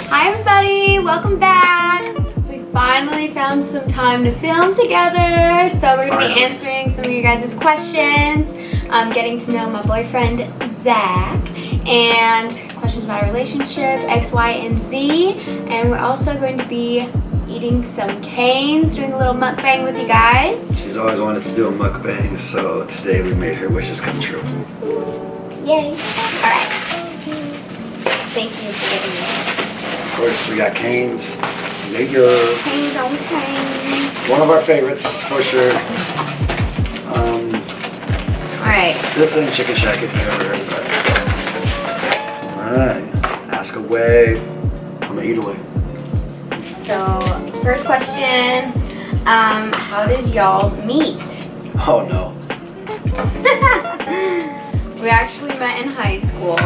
Hi everybody, welcome back. We finally found some time to film together, so we're going to be answering some of you guys' questions, getting to know my boyfriend Zach, and questions about our relationship, X, Y, and Z, and we're also going to be eating some canes, doing a little mukbang with you guys. She's always wanted to do a mukbang, so today we made her wishes come true. Yay. Alright. Thank you for giving me. Of course, we got canes. Canes on canes. One of our favorites, for sure. Alright. This and Chicken Shack, if you've ever heard of that. Alright. Ask away. I'm gonna eat away. So, first question, how did y'all meet? Oh no. We actually met in high school.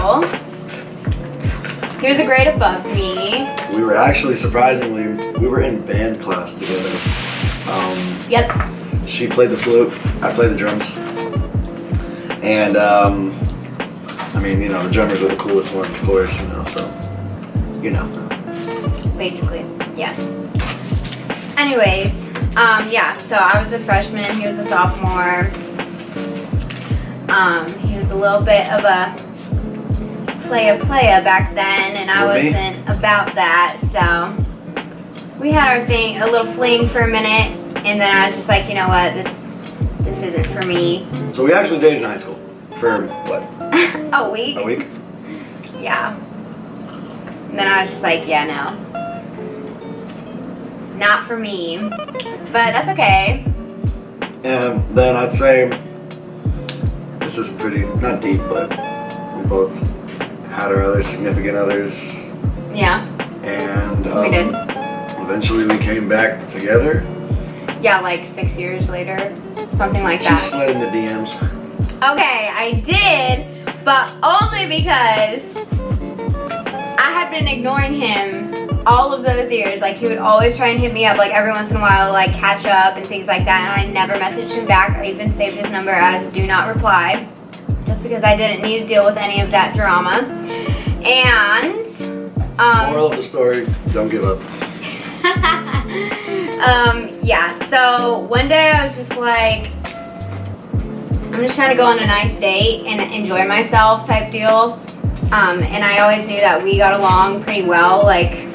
He was a grade above me. We were actually, surprisingly, we were in band class together. Yep. She played the flute, I played the drums. And, I mean, you know, the drummers were the coolest ones, of course, you know, so, you know. Basically, yes. Anyways, yeah, so I was a freshman, he was a sophomore. He was a little bit of a playa back then, and I wasn't about that, so we had our thing, a little fling for a minute, and then I was just like, you know what, this isn't for me. So we actually dated in high school for, what? A week? A week? Yeah. And then I was just like, yeah, no. Not for me. But that's okay. And then I'd say, this is pretty, not deep, but we both had our other significant others. Yeah. And we did. Eventually we came back together. Yeah, like 6 years later. Something like that. She slid in the DMs. Okay, I did, but only because I had been ignoring him all of those years. Like, he would always try and hit me up, like, every once in a while, like, catch up and things like that, and I never messaged him back. I even saved his number as do not reply, just because I didn't need to deal with any of that drama. And, moral of the story, don't give up. yeah, so one day I was just like, I'm just trying to go on a nice date and enjoy myself type deal. And I always knew that we got along pretty well, like,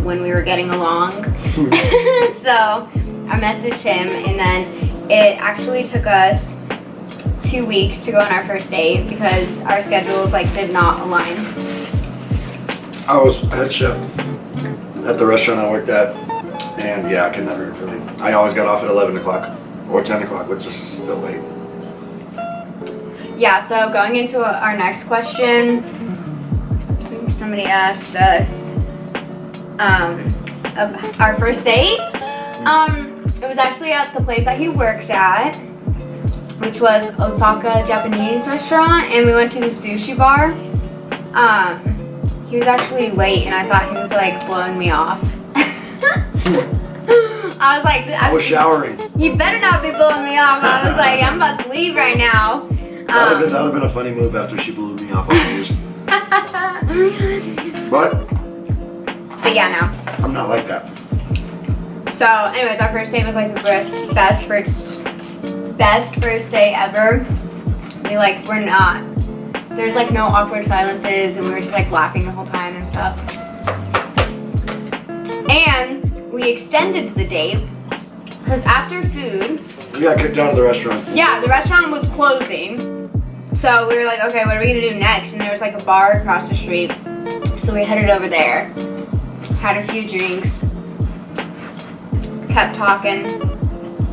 when we were getting along. So I messaged him, and then it actually took us 2 weeks to go on our first date because our schedules, like, did not align. I was head chef at the restaurant I worked at, and yeah, I could never really, I always got off at 11 o'clock or 10 o'clock, which is still late. Yeah, so going into our next question, I think somebody asked us of our first date. It was actually at the place that he worked at, which was Osaka Japanese restaurant, and we went to the sushi bar. He was actually late, and I thought he was, like, blowing me off. I was like, I was showering. You better not be blowing me off. I was like, I'm about to leave right now. That would have been a funny move after she blew me off on the news. But yeah, no. I'm not like that. So, anyways, our first date was like the best first date ever. We, like, we're not. There's, like, no awkward silences, and we were just, like, laughing the whole time and stuff. And we extended the date because after food, we got kicked out of the restaurant. Yeah, the restaurant was closing. So we were like, okay, what are we gonna do next? And there was, like, a bar across the street. So we headed over there, had a few drinks, kept talking.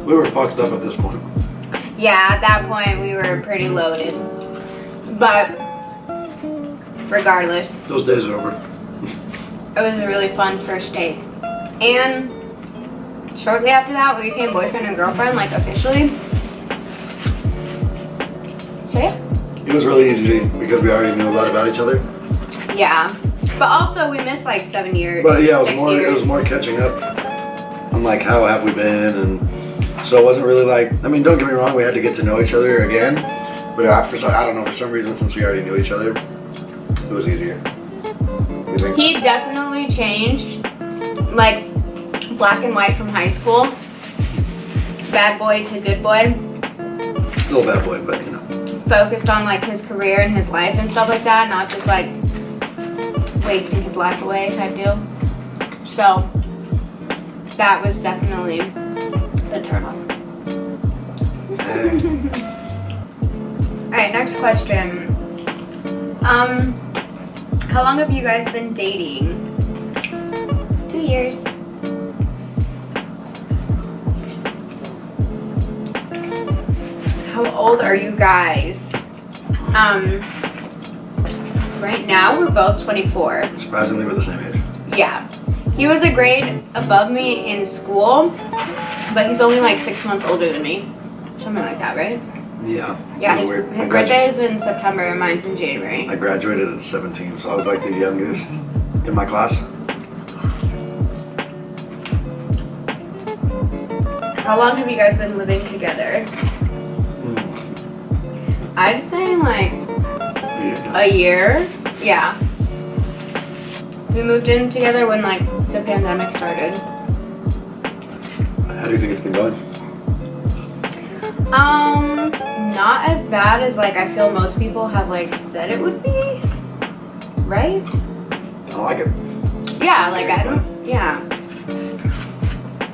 We were fucked up at this point. Yeah, at that point we were pretty loaded. But regardless, those days are over. It was a really fun first date. And shortly after that, we became boyfriend and girlfriend, like, officially. So yeah. It was really easy to, because we already knew a lot about each other. Yeah. But also we missed, like, 7 years. But yeah, it was more catching up on, like, how have we been, and so it wasn't really like, I mean, don't get me wrong, we had to get to know each other again. But I don't know, for some reason, since we already knew each other, it was easier. You think? He definitely changed, like black and white from high school. Bad boy to good boy. Still a bad boy, but you know. Focused on like his career and his life and stuff like that, not just like wasting his life away type deal. So that was definitely a turn on. Hey. Alright, next question. How long have you guys been dating? 2 years. How old are you guys? Right now we're both 24. Surprisingly, we're the same age. Yeah. He was a grade above me in school, but he's only like 6 months older than me. Something like that, right? Yeah. Yeah, It was his weird. birthday is in September and mine's in January. I graduated at 17, so I was like the youngest in my class. How long have you guys been living together? I'd say like Yeah. a year. Yeah. We moved in together when like the pandemic started. How do you think it's been going? Not as bad as like I feel most people have like said it would be. Right? I like it. Yeah, like I don't, yeah.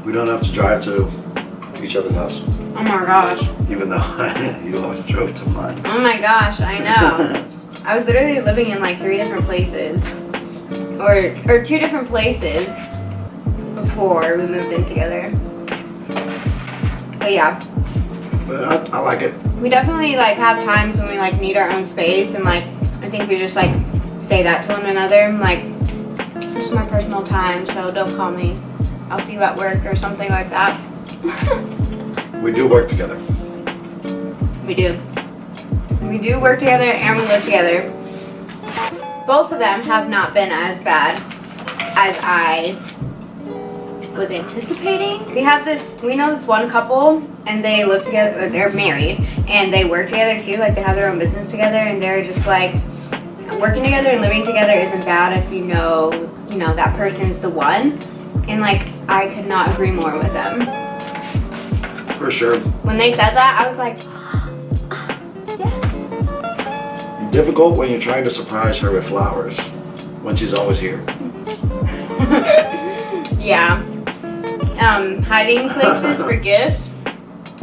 We don't have to drive to each other's house, Oh my gosh. even though you always drove to mine. Oh my gosh, I know. I was literally living in like 3 different places. Or 2 different places before we moved in together. But yeah. But I like it. We definitely like have times when we like need our own space and like I think we just like say that to one another. Like, this is my personal time, so don't call me. I'll see you at work or something like that. We do work together. We do. We do work together and we live together. Both of them have not been as bad as I was anticipating. We know this one couple and they live together, or they're married and they work together too, like they have their own business together and they're just like, working together and living together isn't bad if you know that person's the one. And like, I could not agree more with them. For sure. When they said that, I was like, yes. Difficult when you're trying to surprise her with flowers when she's always here. Yeah. Hiding places for gifts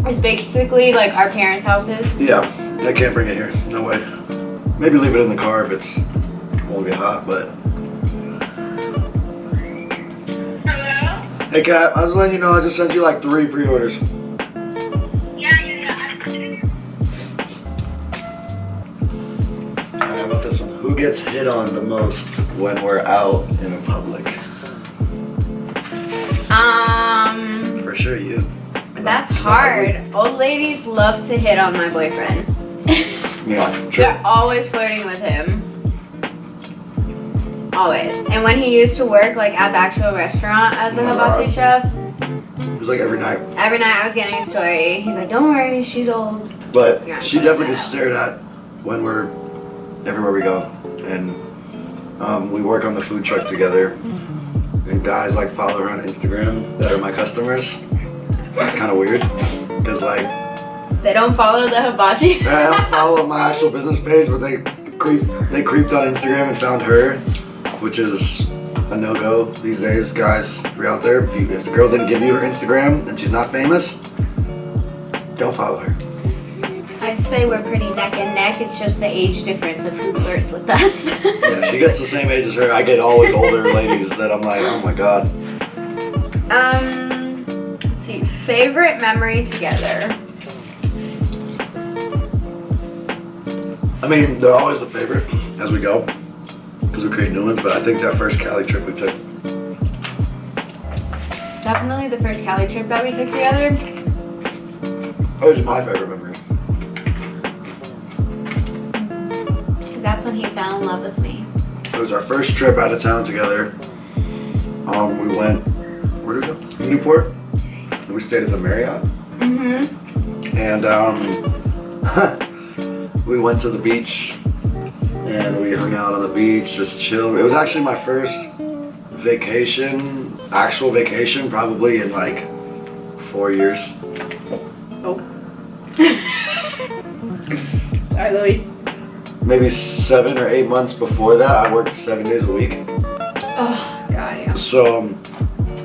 is basically like our parents' houses. Yeah, I can't bring it here. No way. Maybe leave it in the car if it won't get hot, but. Hello? Hey Kat, I was letting you know I just sent you like 3 pre-orders. Yeah. How about this one? Who gets hit on the most when we're out in public? For sure you. That's hard. Old ladies love to hit on my boyfriend. Yeah, They're true. always flirting with him. Always. And when he used to work like at the actual restaurant as a Oh my hibachi God. chef, It was like every night. every night I was getting a story. He's like, don't worry, she's old. But Yeah, she definitely gets stared at when we're everywhere we go. And we work on the food truck together. And guys like follow her on Instagram that are my customers. It's kind of weird. Because like, They don't follow the hibachi. I don't follow my actual business page, but they creeped on Instagram and found her, which is a no-go these days, guys. If you're out there, if the girl didn't give you her Instagram and she's not famous, don't follow her. I'd say we're pretty neck and neck. It's just the age difference of who flirts with us. Yeah, she gets the same age as her. I get always older ladies that I'm like, oh my god. Let's see. Favorite memory together. I mean, they're always the favorite as we go, because we create new ones, but I think that first Cali trip we took, Definitely the first Cali trip that we took together. that was my favorite memory. Because that's when he fell in love with me. It was our first trip out of town together. We went, where did we go? Newport. And we stayed at the Marriott. Mm-hmm. And we went to the beach and we hung out on the beach, just chilled. It was actually my first vacation, actual vacation, probably in like 4 years. Oh. Sorry, Louie. Maybe 7 or 8 months before that, I worked 7 days a week. Oh, God, yeah. So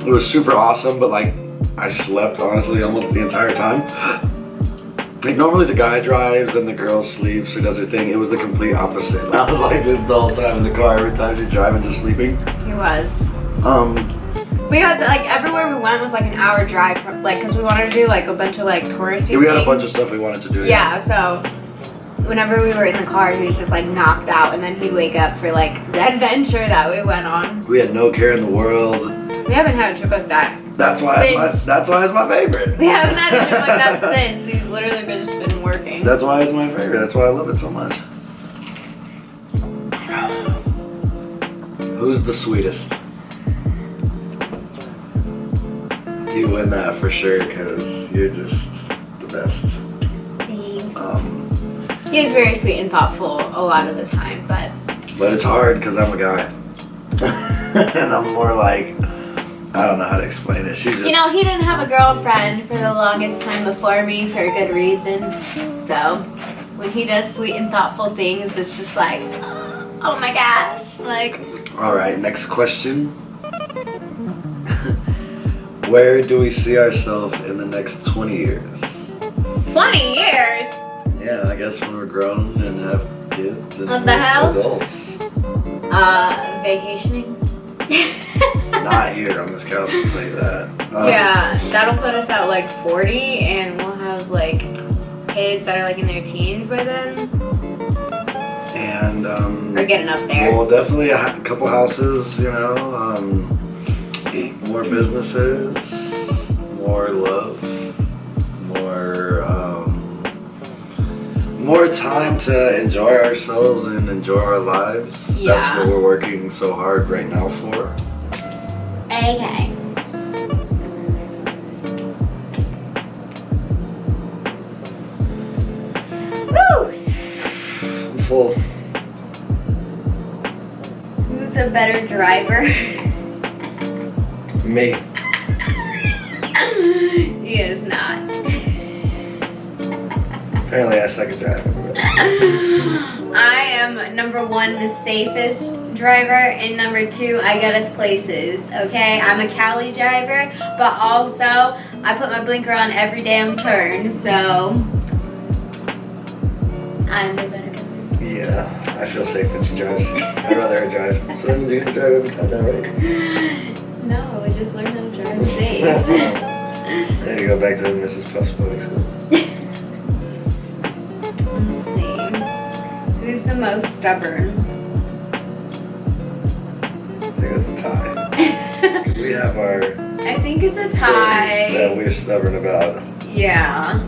it was super awesome, but like I slept honestly almost the entire time. Like normally the guy drives and the girl sleeps or does her thing. It was the complete opposite. I was like this the whole time in the car. Every time she'd drive and just sleeping. He was. Um, We had like everywhere we went was like an hour drive from like because we wanted to do like a bunch of like touristy. we had a things. bunch of stuff we wanted to do. Yeah, so whenever we were in the car, he was just like knocked out, and then he'd wake up for like the adventure that we went on. We had no care in the world. We haven't had a trip like that. That's why it's my favorite. We haven't had a trip like that since. He's literally just been working. That's why it's my favorite. That's why I love it so much. Who's the sweetest? You win that for sure because you're just the best. Thanks. He is very sweet and thoughtful a lot of the time, but it's hard because I'm a guy. And I'm more like, I don't know how to explain it. She's just... you know, he didn't have a girlfriend for the longest time before me for a good reason. So when he does sweet and thoughtful things, it's just like, oh my gosh, like. All right, next question. Where do we see ourselves in the next 20 years? 20 years? Yeah, I guess when we're grown and have kids and What the hell? adults. Vacationing. Not here on this couch, I'll tell you that. Yeah, that'll put us at like 40, and we'll have like kids that are like in their teens by then. And We're getting up there. well, definitely a couple houses, you know, more businesses, more love, more time to enjoy ourselves and enjoy our lives. Yeah. That's what we're working so hard right now for. Okay. Woo! I'm full. Who's a better driver? Me. He is not. Apparently I suck at driving. I am number 1, the safest driver, and number 2, I get us places, okay? I'm a Cali driver, but also I put my blinker on every damn turn, so I'm the better driver. Yeah, I feel safe when she drives. I'd rather her drive. So that means you're gonna drive every time now, right? No, we just learned how to drive safe. I need to go back to Mrs. Puff's boating school. Let's see. Who's the most stubborn? I think that's a tie. Because we have our I think it's a things tie. that we're stubborn about. Yeah.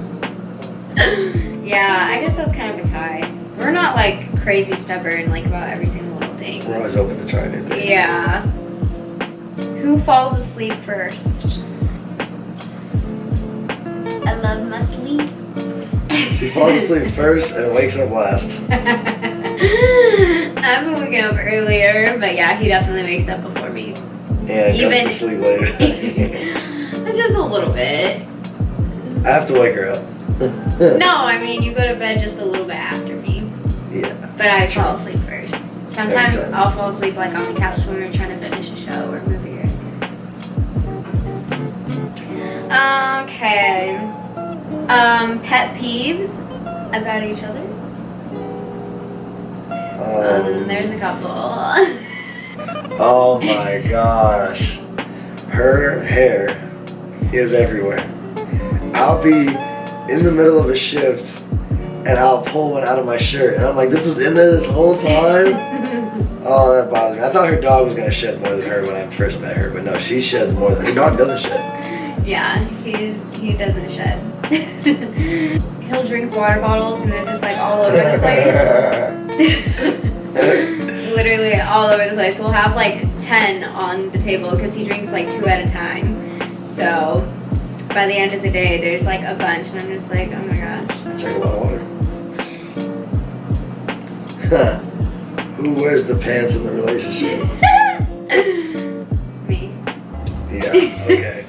Yeah, I guess that's kind of a tie. We're not like crazy stubborn like about every single little thing. We're always open to try new things. Yeah. Who falls asleep first? I love my sleep. She falls asleep first and wakes up last. I've been waking up earlier, but yeah, he definitely wakes up before me. And goes to sleep later. Just a little bit. I have to wake her up. No, I mean, you go to bed just a little bit after me. Yeah. But I fall asleep first. Sometimes Every time. I'll fall asleep like on the couch when we're trying to finish a show or movie or anything. Okay. Pet peeves about each other. There's a couple. Oh my gosh. Her hair is everywhere. I'll be in the middle of a shift and I'll pull one out of my shirt and I'm like, this was in there this whole time? Oh, that bothers me. I thought her dog was going to shed more than her when I first met her, but no, she sheds more than her dog doesn't shed. Yeah, he doesn't shed. He'll drink water bottles and they're just like all over the place. Literally all over the place. We'll have like 10 on the table because he drinks like 2 at a time. So by the end of the day, there's like a bunch and I'm just like, oh my gosh. I drink a lot of water. Who wears the pants in the relationship? Me. Yeah, okay.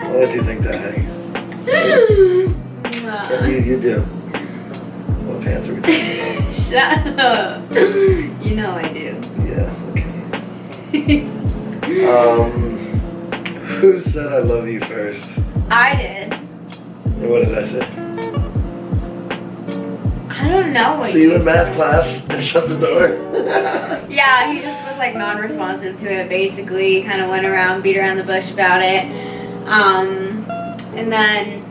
I'll let you think that, honey. Yeah, you do. What pants are we talking about? Shut up. You know I do. Yeah, okay. Who said I love you first? I did. And what did I say? I don't know what See you in said. math class and shut the door. Yeah, he just was like non-responsive to it. Basically, kind of went around, beat around the bush about it. And then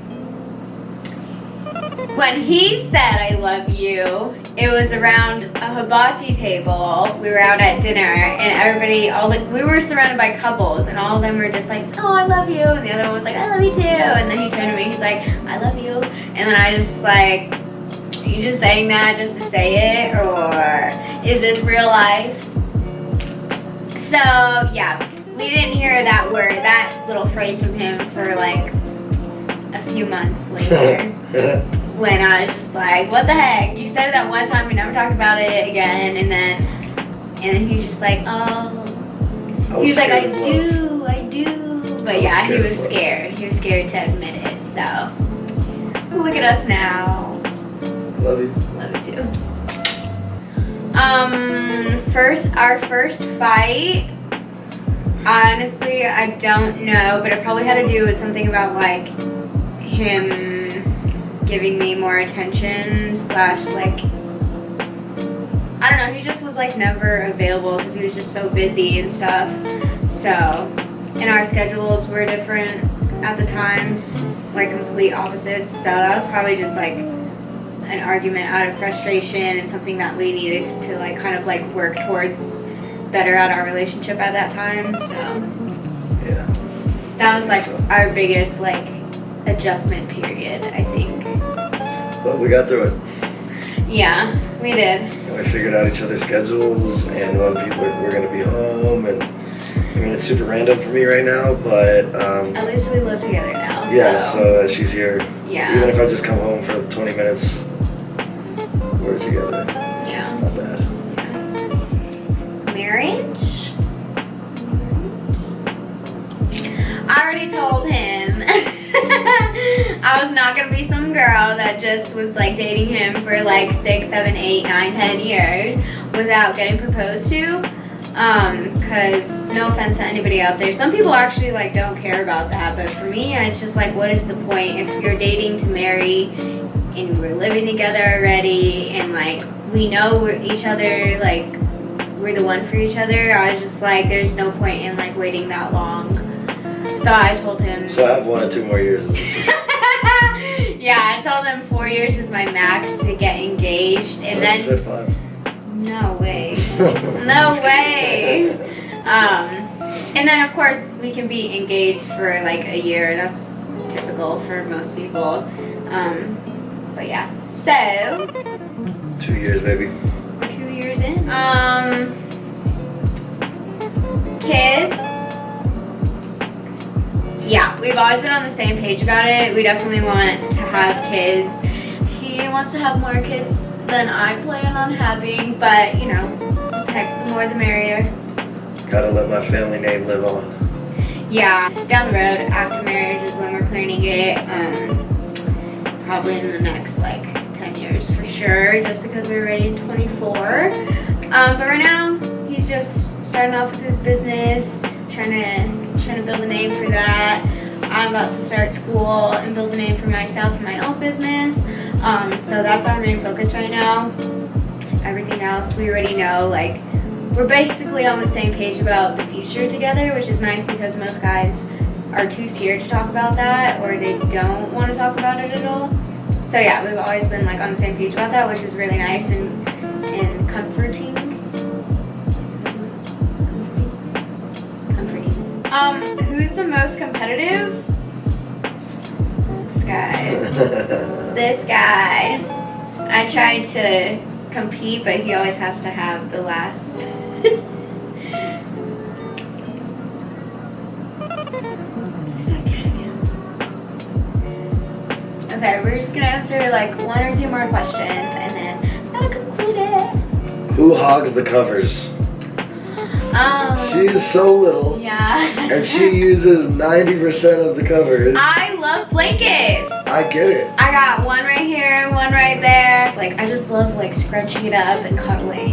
when he said I love you, it was around a hibachi table. We were out at dinner, and everybody, we were surrounded by couples, and all of them were just like, "Oh, I love you," and the other one was like, "I love you too." And then he turned to me, he's like, "I love you," and then I just like, "Are you just saying that just to say it, or is this real life?" So yeah, we didn't hear that word, that little phrase from him for like a few months later. When I was just like, what the heck? You said it that one time, we never talked about it again, and then he was just like, oh. He was like, I do. But yeah, he was scared. He was scared to admit it. So look at us now. Love you. Love you too. Our first fight. Honestly, I don't know, but it probably had to do with something about like him giving me more attention / like, I don't know, he just was like never available because he was just so busy and stuff. So, and our schedules were different at the times, like complete opposites. So that was probably just like an argument out of frustration and something that we needed to like kind of like work towards better at our relationship at that time. So yeah, that was like our biggest like adjustment period, I think. But we got through it. Yeah, we did. And we figured out each other's schedules and when people were going to be home. And I mean, it's super random for me right now, but At least we live together now. yeah. So she's here. Yeah. Even if I just come home for 20 minutes, we're together. Yeah. It's not bad. Marriage? I already told him I was not gonna be some girl that just was like dating him for like 6, 7, 8, 9, 10 years without getting proposed to. Cause no offense to anybody out there, some people actually like don't care about that, but for me it's just like, what is the point if you're dating to marry and we're living together already and like we know we're each other, like we're the one for each other. I was just like, there's no point in like waiting that long. So I told him. So I have 1 or 2 more years. Yeah, I told him 4 years is my max to get engaged, and then You said 5. no way, no way. And then of course we can be engaged for like a year. That's typical for most people. But yeah, so 2 years, baby. 2 years in. Kids. Yeah, we've always been on the same page about it. We definitely want to have kids. He wants to have more kids than I plan on having, but you know, heck, the more the merrier. Gotta let my family name live on. Yeah, down the road after marriage is when we're planning it. Probably in the next like 10 years for sure, just because we're already 24. But right now, he's just starting off with his business, trying to build a name for that. I'm about to start school and build a name for myself and my own business. So that's our main focus right now. Everything else we already know, like we're basically on the same page about the future together, which is nice because most guys are too scared to talk about that or they don't want to talk about it at all. So yeah, we've always been like on the same page about that, which is really nice and comforting. Who's the most competitive? This guy. This guy. I tried to compete, but he always has to have the last. Okay, we're just gonna answer like 1 or 2 more questions and then that'll conclude it. Who Who hogs the covers? She is so little. Yeah. And she uses 90% of the covers. I love blankets. I get it. I got one right here, one right there. Like, I just love like scrunching it up and cuddling.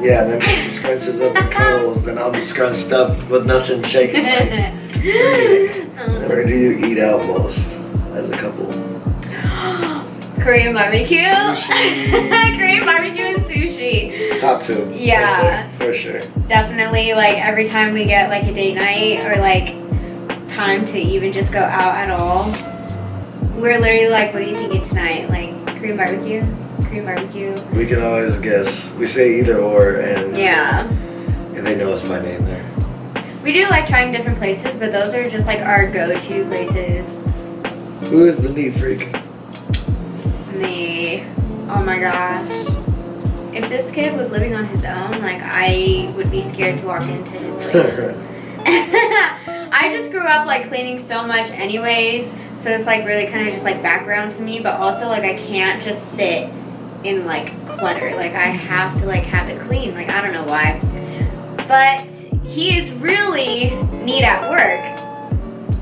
Yeah, then when she scrunches up and cuddles, then I'm scrunched up with nothing shaking. Like, crazy. Where do you eat out most as a couple? Korean barbecue. Sushi. Korean barbecue and sushi. Top 2. Yeah. Right there, for sure. Definitely, like every time we get like a date night or like time to even just go out at all, we're literally like, what are you thinking tonight? Like Korean barbecue? Korean barbecue? We can always guess. We say either or, and Yeah. and they know us by name there. We do like trying different places, but those are just like our go-to places. Who is the neat freak? Me. Oh my gosh. If this kid was living on his own, like I would be scared to walk into his place. I just grew up like cleaning so much anyways, so it's like really kind of just like background to me, but also like I can't just sit in like clutter. Like I have to like have it clean. Like I don't know why. But he is really neat at work.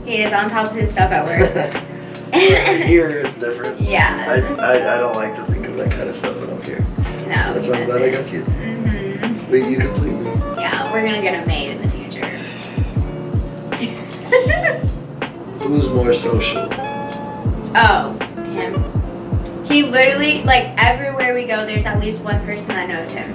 He is on top of his stuff at work. Here it's different. Yeah. I don't like to think of that kind of stuff when I'm here. No. So that's why I'm glad I got you. Mm-hmm. Wait, you complete me. Yeah, we're gonna get a maid in the future. Who's more social? Oh, him. He literally, like, everywhere we go, there's at least one person that knows him.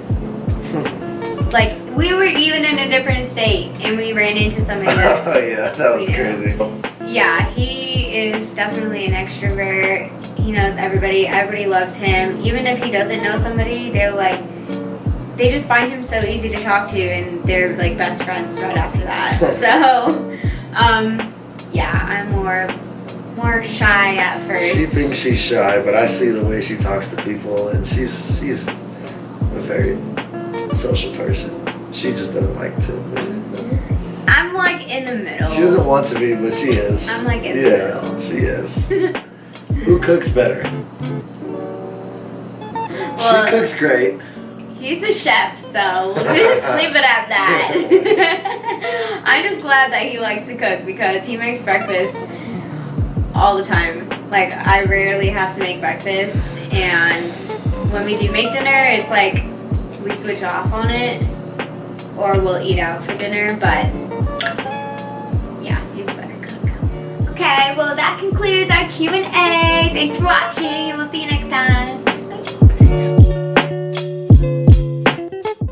Like, we were even in a different state, and we ran into somebody that... Oh yeah, that was we crazy. know. Yeah, he is definitely an extrovert. He knows everybody. Everybody loves him. Even if he doesn't know somebody, they're like... They just find him so easy to talk to, and they're, like, best friends right after that. So, yeah, I'm more shy at first. She thinks she's shy, but I see the way she talks to people, and she's a very social person. She just doesn't like to. I'm like in the middle. She doesn't want to be, but she is. I'm like in the yeah, middle. she is. Who cooks better? Well, She cooks great. He's a chef, so we'll just leave it at that. I'm just glad that he likes to cook because he makes breakfast all the time. Like, I rarely have to make breakfast, and when we do make dinner, it's like we switch off on it, or we'll eat out for dinner, but yeah, he's a better cook. Okay, well that concludes our Q&A. Thanks for watching, and we'll see you next time.